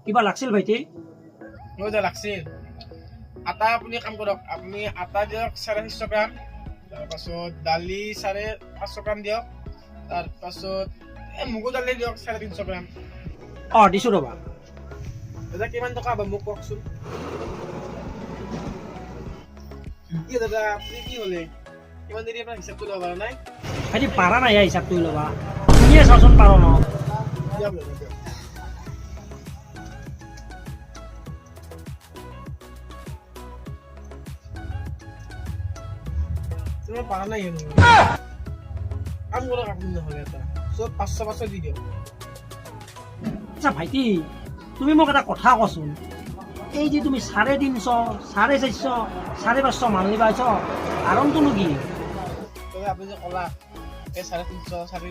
কিবা লাগছিল ভাইটি? মোৰ যে লাগছিল আটা, আপুনি কাম কৰক, আপুনি আটা দিয়ক 650 গ্ৰাম, তাৰপাছত দালি 550 গ্ৰাম দিয়ক, তাৰপাছত মগু দালি দিয়ক 350 গ্ৰাম। দিছোঁ ৰ'বা। দাদা কিমান টকা হ'ব মোক কওকচোন। কি দাদা আপুনি কি হ'লে কিমান দেৰি আপোনাৰ হিচাপটো ল'ব পৰা নাই? ভাইটি পাৰা নাই হিচাপটো ল'বা, তুমিয়ে চাওচোন পাৰ ন। দিয়ক দাদা দিয়ক। তোমাৰ পাৰা নাই কাম কৰক আপুনি নহ'লে এটা চব 500 দি দিয়ক। আচ্ছা ভাইটি, তুমি মোক এটা কথা কোৱাচোন, এই যে তুমি 350, 450, 550 মান লিবাইছ, কাৰণটোনো কি? তবে আপুনি যে ক'লা এই 350,